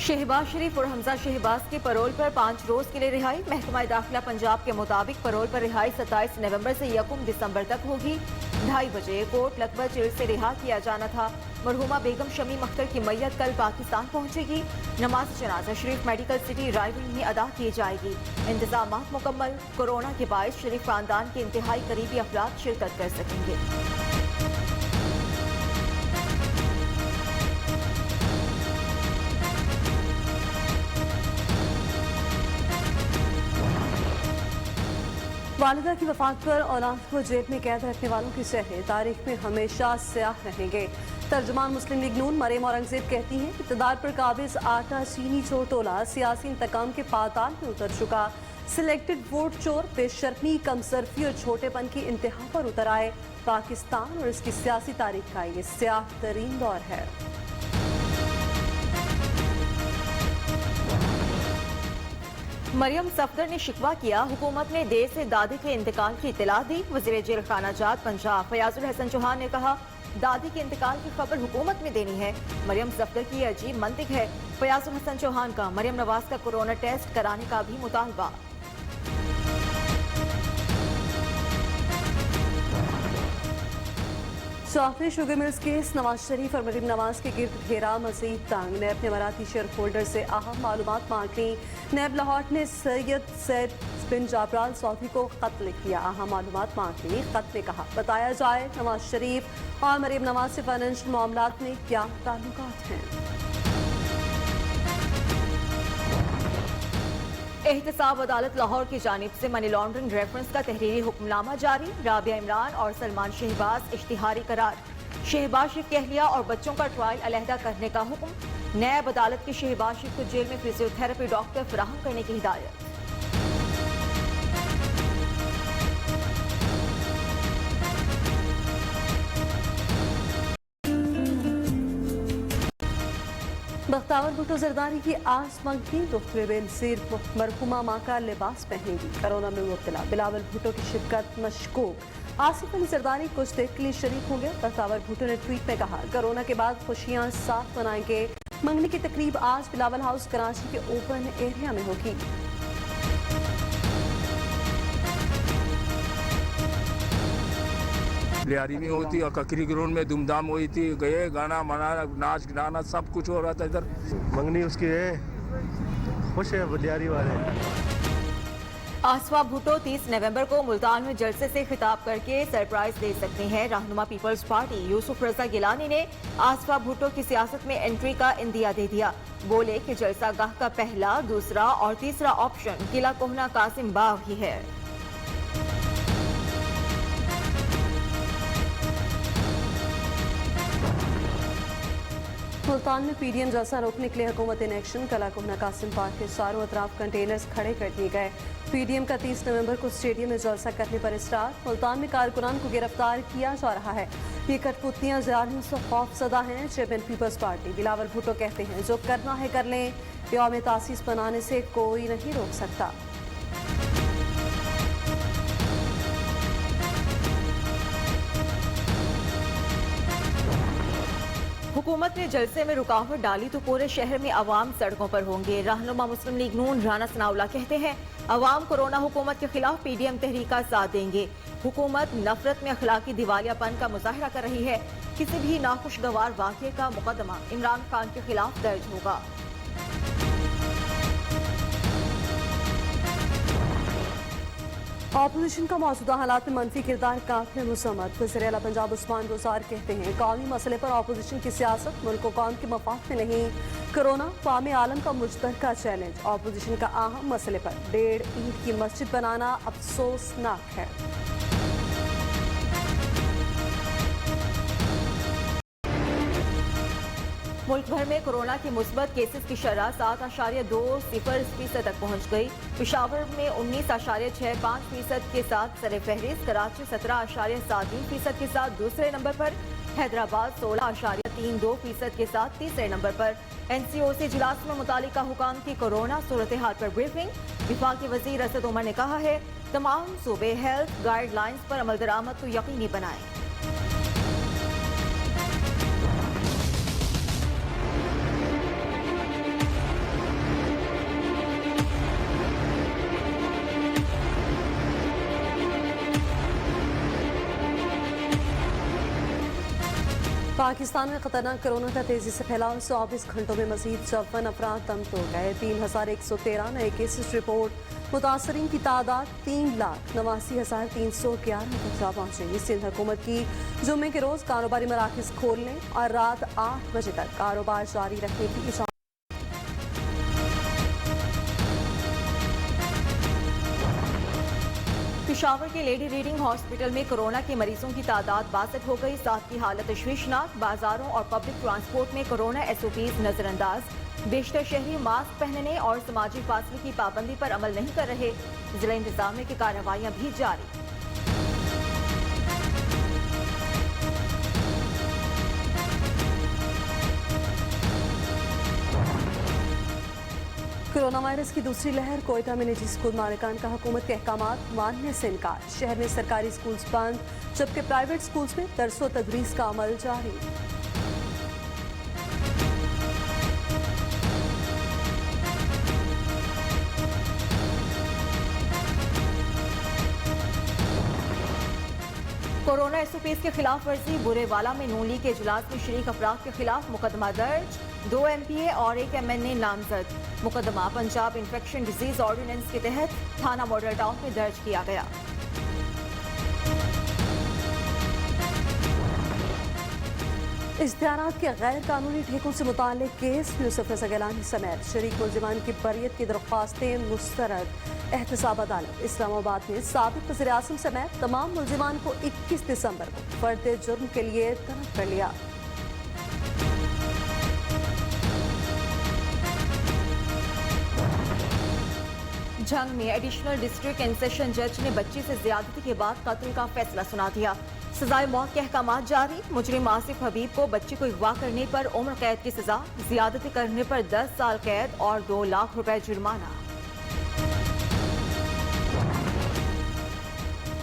शहबाज शरीफ और हमजा शहबाज की परोल पर 5 रोज के लिए रिहाई। महकमा दाखिला पंजाब के मुताबिक परोल पर रिहाई 27 नवंबर से 1 दिसंबर तक होगी। 2:30 बजे कोट लकबर जेल से रिहा किया जाना था। मरहुमा बेगम शमी अख्तर की मैयत कल पाकिस्तान पहुंचेगी। नमाज जनाजा शरीफ मेडिकल सिटी रायविंड में अदा की जाएगी। इंतजामात मुकम्मल। कोरोना के बायस शरीफ खानदान के इंतहाई करीबी अफराद शिरकत कर सकेंगे। वालिदा की वफात पर औलाद को जेब में कैद रखने वालों की चेहरे तारीख में हमेशा स्याह रहेंगे। तर्जुमान मुस्लिम लीग नून मरियम औरंगजेब कहती हैं, इक़्तिदार पर काबिज आटा चीनी चोर टोला सियासी इंतकाम के पाताल में उतर चुका। सिलेक्टेड वोट चोर बेशर्मी, कमसरफी और छोटेपन की इंतहा पर उतर आए। पाकिस्तान और इसकी सियासी तारीख का ये स्याह तरीन दौर है। मरियम सफदर ने शिकवा किया, हुकूमत ने देर से दादी के इंतकाल की इत्तला दी। वज़ीर जेल खाना जात पंजाब फयाजुल हसन चौहान ने कहा, दादी के इंतकाल की खबर हुकूमत में देनी है। मरियम सफदर की अजीब मंतिक है। फयाजुल हसन चौहान का मरियम नवाज का कोरोना टेस्ट कराने का भी मुतालबा। Software sugar mills case Nawaz Sharif और मरियम नवाज के गिर्द घेरा मजीद तंग। नैब ने मराठी शेयर होल्डर से अहम मालूमात मांग ली। नैब लाहौर ने सैयद बिन जाबराल चौधरी को खत लिख दिया, अहम मालूमात मांग ली। खत में कहा, बताया जाए नवाज शरीफ और मरियम नवाज से फाइनेंशियल मामलात में क्या ताल्लुकात हैं। एहतसाब अदालत लाहौर की जानिब से मनी लॉन्ड्रिंग रेफरेंस का तहरीरी हुक्मनामा जारी। राबिया इमरान और सलमान शहबाज इश्तिहारी करार। शहबाज शरीफ की अहलिया और बच्चों का ट्रायल अलहदा करने का हुक्म। नैब अदालत की शहबाज शरीफ को जेल में फिजियोथेरेपी डॉक्टर फराहम करने की हिदायत। बख्तावर भुट्टो जरदारी की आस मंगती दुख्तरे बेनसीर मरहुमा मां का लिबास पहनेगी। कोरोना में मुब्तला बिलावल भुट्टो की शिरकत मशकूक। आसिफ अली जरदारी कुछ देर के लिए शरीक होंगे। बख्तावर भुट्टो ने ट्वीट में कहा, कोरोना के बाद खुशियां साथ मनाएंगे। मंगनी की तकरीब आज बिलावल हाउस कराची के ओपन एरिया में होगी। लियारी में होती और ककरी ग्राउंड में धूमधाम हुई थी। गए गाना मनाना नाच गाना सब कुछ हो रहा था इधर। मंगनी उसकी है, खुश है लियारी वाले। आसफा भुट्टो 30 नवंबर को मुल्तान में जलसे से खिताब करके सरप्राइज दे सकते हैं। रहनुमा पीपल्स पार्टी यूसुफ रजा गिलानी ने आसफा भुट्टो की सियासत में एंट्री का इंदिया दे दिया। बोले कि जलसा गाह का पहला, दूसरा और तीसरा ऑप्शन किला कोहना कासिम बाग ही है। मुल्तान में पीडीएम जलसा रोकने के लिए हुकूमत इन एक्शन। कला कोहना कासिम पार्क के चारों अतराफ कंटेनर्स खड़े कर दिए गए। पीडीएम का 30 नवंबर को स्टेडियम में जलसा करने पर इसरार। मुल्तान में कारकुनान को गिरफ्तार किया जा रहा है। ये कठपुतलियां जालियों से खौफजदा हैं। चेयरमैन पीपल्स पार्टी बिलावल भुट्टो कहते हैं, जो करना है कर लें, यौम तासीस बनाने से कोई नहीं रोक सकता। हुकूमत ने जलसे में रुकावट डाली तो पूरे शहर में अवाम सड़कों पर होंगे। रहनुमा मुस्लिम लीग नून राना सनाउल्लाह कहते हैं, अवाम कोरोना हुकूमत के खिलाफ पीडीएम तहरीक का साथ देंगे। हुकूमत नफरत में अखलाकी दिवालियापन का मुजाहरा कर रही है। किसी भी नाखुशगवार वाक़े का मुकदमा इमरान खान के खिलाफ दर्ज होगा। अपोजिशन का मौजूदा हालात में मनफी किरदार काफी मुसम्मत। वज़ीर आला पंजाब उस्मान रोज़ार कहते हैं, कौमी मसले पर अपोजिशन की सियासत मुल्क व कौम के मफाद में नहीं। कोरोना क़ौम आलम का मुश्तरका चैलेंज। अपोजिशन का अहम मसले पर 1.5 ईंट की मस्जिद बनाना अफसोसनाक है। मुल्क भर में कोरोना के मुस्बत केसेस की शरह 7.20% तक पहुँच गई। पेशावर में 19.65% के साथ सरे फहरिस्त, कराची 17.73% के साथ दूसरे नंबर पर, हैदराबाद 16.32% के साथ तीसरे नंबर पर। NCOC इजलास में मुतालिका हुकाम की कोरोना सूरत हाल पर ब्रीफिंग। विफाकी वजीर असद उमर ने कहा है, तमाम सूबे हेल्थ गाइडलाइंस पर अमल दरामद को यकीनी बनाएं। पाकिस्तान में खतरनाक कोरोना का तेजी से फैलाव, 24 घंटों में मजीद 54 अफराद दम तोड़ गए। 3113 नए केसेस रिपोर्ट। मुतासरीन की तादाद 3,89,311 तक जा पहुंची। सिंध हुकूमत की जुम्मे के रोज कारोबारी मराकज खोलने और रात 8 बजे तक कारोबार जारी रखने की इजाजत। पेशावर के लेडी रीडिंग हॉस्पिटल में कोरोना के मरीजों की तादाद 62 हो गई। 7 की हालत तशवीशनाक। बाजारों और पब्लिक ट्रांसपोर्ट में कोरोना SOPs नजरअंदाज। बेशतर शहरी मास्क पहनने और समाजी फासले की पाबंदी पर अमल नहीं कर रहे। जिला इंतजामिया की कार्रवाइयां भी जारी। कोरोना वायरस की दूसरी लहर। कोयटा में निजी स्कूल मालिकान का हुकूमत के अहकामात मानने से इनकार। शहर में सरकारी स्कूल्स बंद, जबकि प्राइवेट स्कूल्स में दरसो तदरीस का अमल जारी। कोरोना SOPs के खिलाफ वर्जी। बुरेवाला में नून लीग के इजलास में शरीक अफराद के खिलाफ मुकदमा दर्ज। 2 MPA और 1 MNA नामजद। मुकदमा पंजाब इन्फेक्शन डिजीज ऑर्डिनेंस के तहत थाना मॉडल टाउन में दर्ज किया गया। इश्तिहारात के गैर कानूनी ठेकों से मुताल्लिक केस। यूसुफ रज़ा गिलानी समेत शरीक मुलजिमान की बरियत की दरख्वास्तें मुस्तरद। एहतसाब अदालत इस्लामाबाद में साबिक वज़ीर आज़म समेत तमाम मुलजिमान को 21 दिसंबर को फर्द जुर्म के लिए तलब कर लिया। जंग में एडिशनल डिस्ट्रिक्ट एंड सेशन जज ने बच्ची से ज्यादती के बाद कत्ल का फैसला सुना दिया। सजाए मौत के अहकामात जारी। मुजरिम आसिफ हबीब को बच्ची को अगवा करने पर उम्र कैद की सजा, ज्यादती करने पर 10 साल कैद और 2 लाख रुपए जुर्माना।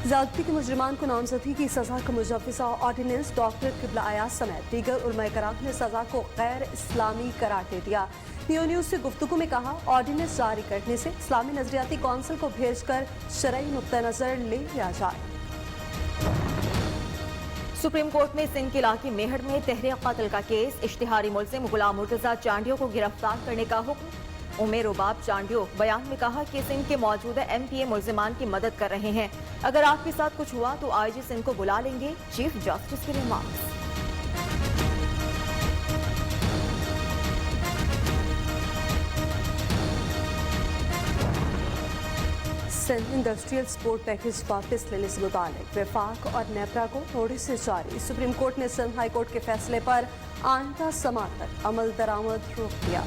ज़्यादती के मुजरिमान को नामजदगी की सजा का मुजव्विज़ा ऑर्डिनेंस डॉक्टर किबला अयाज समेत दीगर उलमाए कराम ने सजा को गैर इस्लामी करार दे दिया। नियो न्यूज से गुफ्तगू में कहा, ऑर्डिनेंस जारी करने से इस्लामी नजरियाती कौंसिल को भेजकर शरई नुक्ता नजर ले लिया जाए। सुप्रीम कोर्ट में सिंध के इलाके मेहड़ में तहरीक कत्ल का केस। इश्तिहारी मुल्जिम गुलाम मुर्तजा चांडियो को गिरफ्तार करने का हुक्म। उमेर रुबाब चांडियो बयान में कहा कि सिंध के मौजूदा MPA मुल्जिमान की मदद कर रहे हैं। अगर आपके साथ कुछ हुआ तो IG सिंध को बुला लेंगे। चीफ जस्टिस के remarks. Sindh industrial support package वापस लेने से मुतालिक वफाक और नेपरा को नोटिस जारी। सुप्रीम कोर्ट ने सिंध हाई कोर्ट के फैसले पर आइंदा समाअत तक अमल दरामद रोक दिया।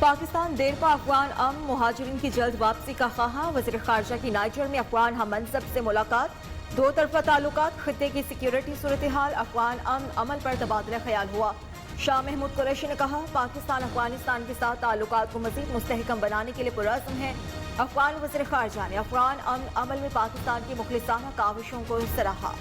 पाकिस्तान देरपा अफगान अमन मुहाजिरीन की जल्द वापसी का ख्वाह। वज़ीर खारजा की नाइजर में अफगान हम मनसब से मुलाकात। 2 तरफा ताल्लुकात, खित्ते की सिक्योरिटी सूरत हाल, अफगान अमन अमल पर तबादला ख्याल हुआ। शाह महमूद कुरैशी ने कहा, पाकिस्तान अफगानिस्तान के साथ ताल्लुकात को मजीद मुस्तहकम बनाने के लिए पुरअज़्म है। अफगान वज़ीर खारजा ने अफगान अमन अमल में पाकिस्तान की मुखलिसाना काविशों को सराहा।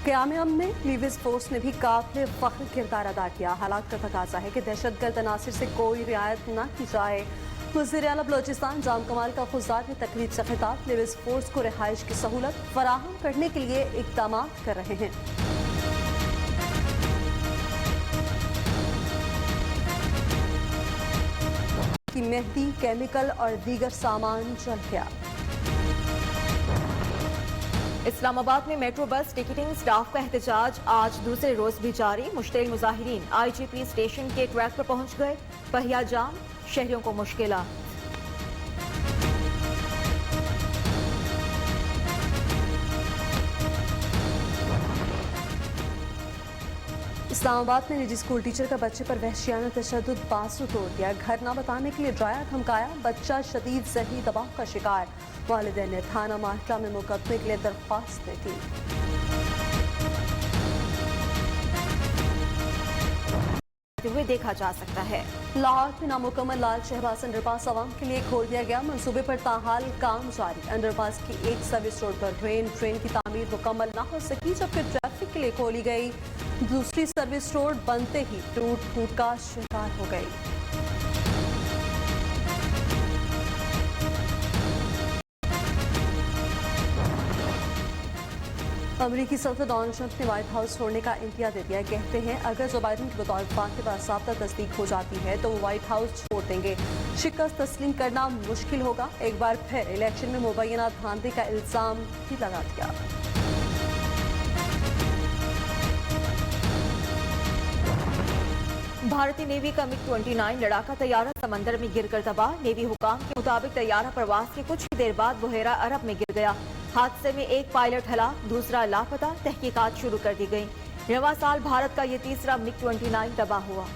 क़याम अमन में लीविस फोर्स ने भी काबिल फ़ख्र किरदार अदा किया। हालात का तकाजा है कि दहशतगर्द अनासिर से कोई रियायत न की जाए। वज़ीर आला बलोचिस्तान जाम कमाल का खुज़दार ने तकरीब से खिताब लीविस फोर्स को रिहाइश की सहूलत फराहम करने के लिए इक़दाम कर रहे हैं। की मेहंदी, केमिकल और दीगर सामान जल गया। इस्लामाबाद में मेट्रो बस टिकटिंग स्टाफ का एहतजाज आज दूसरे रोज भी जारी। मुश्तिल मुजाहिरीन IGP स्टेशन के ट्रैक पर पहुंच गए। पहिया जाम, शहरियों को मुश्किलात। इस्लामाबाद में निजी स्कूल टीचर का बच्चे पर वहशियाना तशद्दुद, बाजू तोड़ दिया। घर न बताने के लिए डराया धमकाया। बच्चा शदीद ज़हनी दबाव का शिकार। वालिदैन ने थाना माहला में मुकदमे के लिए दरख्वास्त दी थी। हुए देखा जा सकता है। लाहौर में नामुकम्मल लाल शहबाज अंडरपास आवाम के लिए खोल दिया गया। मंसूबे पर ताहाल काम जारी। अंडरपास की एक सर्विस रोड पर ट्रेन की तामीर मुकम्मल न हो सकी, जबकि ट्रैफिक के लिए खोली गई। दूसरी सर्विस रोड बनते ही टूट फूट का शिकार हो गई। अमरीकी सदर डोनाल्ड ट्रंप ने व्हाइट हाउस छोड़ने का इंदिया दे दिया। कहते हैं अगर जो बाइडन की बतौर के बासाबता तस्दीक हो जाती है तो वो व्हाइट हाउस छोड़ देंगे। शिकस्त तस्लीम करना मुश्किल होगा। एक बार फिर इलेक्शन में मुबैना धांधली का इल्जाम भी लगा दिया। भारतीय नेवी का MiG-29 लड़ाका तैयारा समंदर में गिरकर तबाह। नेवी हुकाम के मुताबिक तैयारा परवाज के कुछ ही देर बाद बुहेरा अरब में गिर गया। हादसे में एक पायलट हलाक, दूसरा लापता। तहकीकात शुरू कर दी गई। नवा साल भारत का ये तीसरा MiG-29 तबाह हुआ।